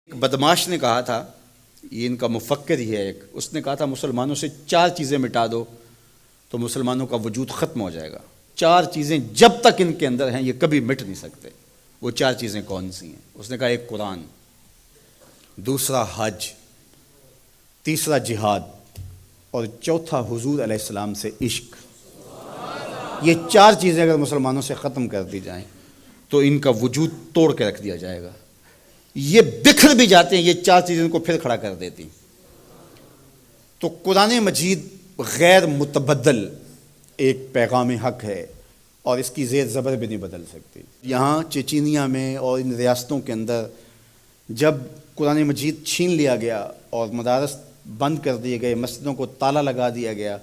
ایک بدماش نے کہا تھا، یہ ان کا مفکر ہی ہے ایک، اس نے کہا تھا مسلمانوں سے 4 چیزیں مٹا دو تو مسلمانوں کا وجود ختم ہو جائے گا۔ 4 چیزیں جب تک ان کے اندر ہیں یہ کبھی مٹ نہیں سکتے۔ وہ 4 چیزیں کون سی ہیں؟ اس نے کہا ایک قرآن، دوسرا حج، تیسرا جہاد اور چوتھا حضور علیہ السلام سے عشق۔ یہ 4 چیزیں اگر مسلمانوں سے ختم کر دی جائیں تو ان کا وجود توڑ کے رکھ دیا جائے گا۔ یہ بکھر بھی جاتے ہیں، یہ 4 چیزیں ان کو پھر کھڑا کر دیتی۔ تو قرآن مجید غیر متبدل ایک پیغام حق ہے اور اس کی زیر زبر بھی نہیں بدل سکتی۔ یہاں چچینیا میں اور ان ریاستوں کے اندر جب قرآن مجید چھین لیا گیا اور مدارس بند کر دیے گئے، مسجدوں کو تالا لگا دیا گیا،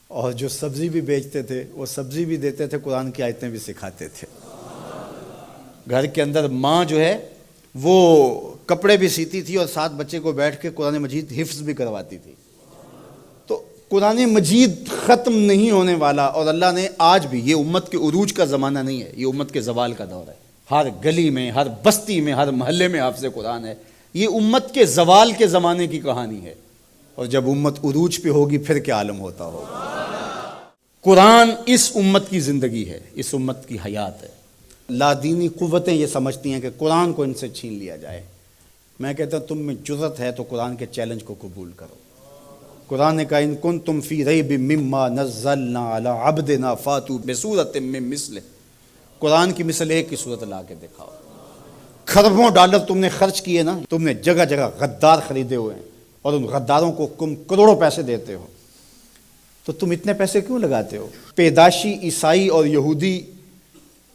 اور جو سبزی بھی بیچتے تھے وہ سبزی بھی دیتے تھے، قرآن کی آیتیں بھی سکھاتے تھے۔ گھر کے اندر ماں جو ہے وہ کپڑے بھی سیتی تھی اور ساتھ بچے کو بیٹھ کے قرآن مجید حفظ بھی کرواتی تھی۔ تو قرآن مجید ختم نہیں ہونے والا، اور اللہ نے آج بھی، یہ امت کے عروج کا زمانہ نہیں ہے، یہ امت کے زوال کا دور ہے۔ ہر گلی میں، ہر بستی میں، ہر محلے میں حافظ قرآن ہے۔ یہ امت کے زوال کے زمانے کی کہانی ہے، اور جب امت عروج پہ ہوگی پھر کیا عالم ہوتا ہوگا۔ قرآن اس امت کی زندگی ہے، اس امت کی حیات ہے۔ لادینی قوتیں یہ سمجھتی ہیں کہ قرآن کو ان سے چھین لیا جائے۔ میں کہتا ہوں تم میں جرأت ہے تو قرآن کے چیلنج کو قبول کرو۔ قرآن نے کہا ان کنتم فی ریب مما نزلنا علی عبدنا فاتوا بسورۃ من مثلہ۔ قرآن کی مثل ایک کی صورت لا کے دکھاؤ۔ کھربوں ڈالر تم نے خرچ کیے نا، تم نے جگہ جگہ غدار خریدے ہوئے ہیں اور ان غداروں کو تم کروڑوں پیسے دیتے ہو، تو تم اتنے پیسے کیوں لگاتے ہو؟ پیدائشی عیسائی اور یہودی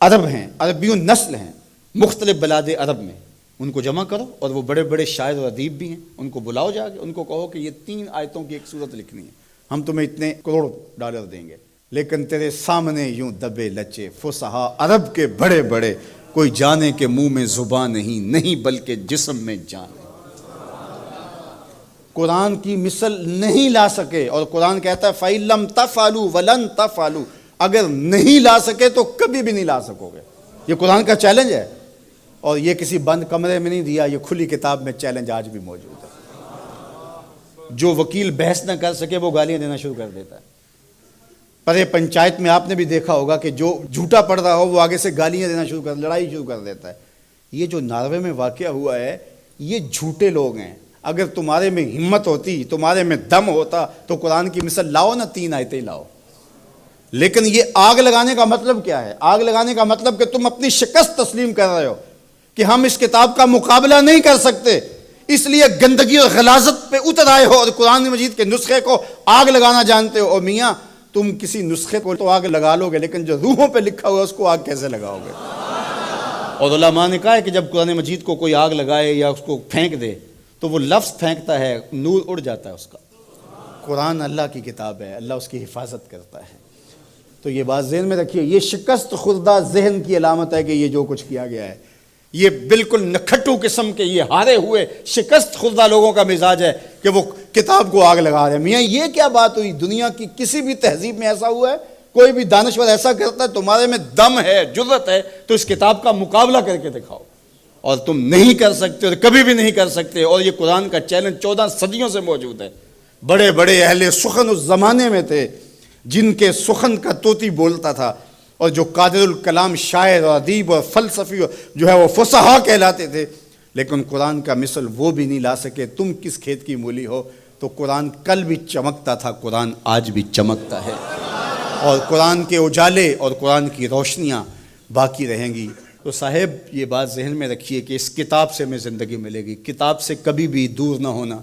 عرب ہیں، عربیوں نسل ہیں مختلف بلاد عرب میں، ان کو جمع کرو، اور وہ بڑے بڑے شاعر اور ادیب بھی ہیں، ان کو بلاؤ جا کے، ان کو کہو کہ یہ 3 آیتوں کی ایک صورت لکھنی ہے، ہم تمہیں اتنے کروڑ ڈالر دیں گے۔ لیکن تیرے سامنے یوں دبے لچے فصحا عرب کے بڑے بڑے، کوئی جانے کے منہ میں زبان نہیں بلکہ جسم میں جان ہے۔ قرآن کی مثل نہیں لا سکے، اور قرآن کہتا ہے فَإِن لَمْ تَفْعَلُوا وَلَن تَفْعَلُوا، اگر نہیں لا سکے تو کبھی بھی نہیں لا سکو گے۔ یہ قرآن کا چیلنج ہے، اور یہ کسی بند کمرے میں نہیں دیا، یہ کھلی کتاب میں چیلنج آج بھی موجود ہے۔ جو وکیل بحث نہ کر سکے وہ گالیاں دینا شروع کر دیتا ہے۔ پرے پنچایت میں آپ نے بھی دیکھا ہوگا کہ جو جھوٹا پڑ رہا ہو وہ آگے سے گالیاں دینا شروع کر، لڑائی شروع کر دیتا ہے۔ یہ جو ناروے میں واقعہ ہوا ہے، یہ جھوٹے لوگ ہیں۔ اگر تمہارے میں ہمت ہوتی، تمہارے میں دم ہوتا تو قرآن کی مثل لاؤ نا، 3 آیتیں لاؤ۔ لیکن یہ آگ لگانے کا مطلب کیا ہے؟ آگ لگانے کا مطلب کہ تم اپنی شکست تسلیم کر رہے ہو کہ ہم اس کتاب کا مقابلہ نہیں کر سکتے، اس لیے گندگی اور غلاظت پہ اتر آئے ہو اور قرآن مجید کے نسخے کو آگ لگانا جانتے ہو۔ اور میاں تم کسی نسخے کو تو آگ لگا لو گے، لیکن جو روحوں پہ لکھا ہوا ہے اس کو آگ کیسے لگاؤ گے؟ اور علماء نے کہا ہے کہ جب قرآن مجید کو کوئی آگ لگائے یا اس کو پھینک دے تو وہ لفظ پھینکتا ہے، نور اڑ جاتا ہے اس کا۔ قرآن اللہ کی کتاب ہے، اللہ اس کی حفاظت کرتا ہے۔ تو یہ بات ذہن میں رکھیے، یہ شکست خوردہ ذہن کی علامت ہے کہ یہ جو کچھ کیا گیا ہے، یہ بالکل نکھٹو قسم کے، یہ ہارے ہوئے شکست خوردہ لوگوں کا مزاج ہے کہ وہ کتاب کو آگ لگا رہے ہیں۔ میاں یہ کیا بات ہوئی؟ دنیا کی کسی بھی تہذیب میں ایسا ہوا ہے؟ کوئی بھی دانشور ایسا کرتا ہے؟ تمہارے میں دم ہے، جرأت ہے تو اس کتاب کا مقابلہ کر کے دکھاؤ، اور تم نہیں کر سکتے اور کبھی بھی نہیں کر سکتے۔ اور یہ قرآن کا چیلنج 14 صدیوں سے موجود ہے۔ بڑے بڑے اہل سخن اس زمانے میں تھے جن کے سخن کا طوطی بولتا تھا، اور جو قادر الکلام شاعر اور ادیب اور فلسفی جو ہے وہ فصحا کہلاتے تھے، لیکن قرآن کا مثل وہ بھی نہیں لا سکے۔ تم کس کھیت کی مولی ہو؟ تو قرآن کل بھی چمکتا تھا، قرآن آج بھی چمکتا ہے، اور قرآن کے اجالے اور قرآن کی روشنیاں باقی رہیں گی۔ تو صاحب یہ بات ذہن میں رکھیے کہ اس کتاب سے ہمیں زندگی ملے گی، کتاب سے کبھی بھی دور نہ ہونا۔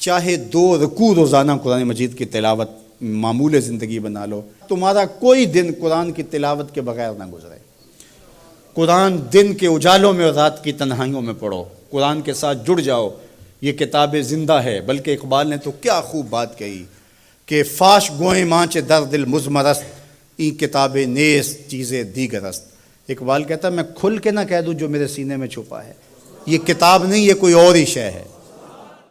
چاہے 2 رکوع روزانہ قرآن مجید کی تلاوت معمول زندگی بنا لو، تمہارا کوئی دن قرآن کی تلاوت کے بغیر نہ گزرے۔ قرآن دن کے اجالوں میں اور رات کی تنہائیوں میں پڑھو، قرآن کے ساتھ جڑ جاؤ۔ یہ کتاب زندہ ہے، بلکہ اقبال نے تو کیا خوب بات کہی کہ فاش گوئیں مانچ در دل مزمرست، این کتاب نیز چیزیں دیگر است۔ اقبال کہتا ہے میں کھل کے نہ کہہ دوں جو میرے سینے میں چھپا ہے، یہ کتاب نہیں، یہ کوئی اور ہی شے ہے۔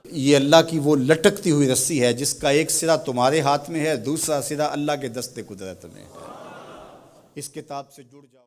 یہ اللہ کی وہ لٹکتی ہوئی رسی ہے جس کا ایک سرا تمہارے ہاتھ میں ہے، دوسرا سرا اللہ کے دست قدرت میں ہے۔ اس کتاب سے جڑ جاؤ۔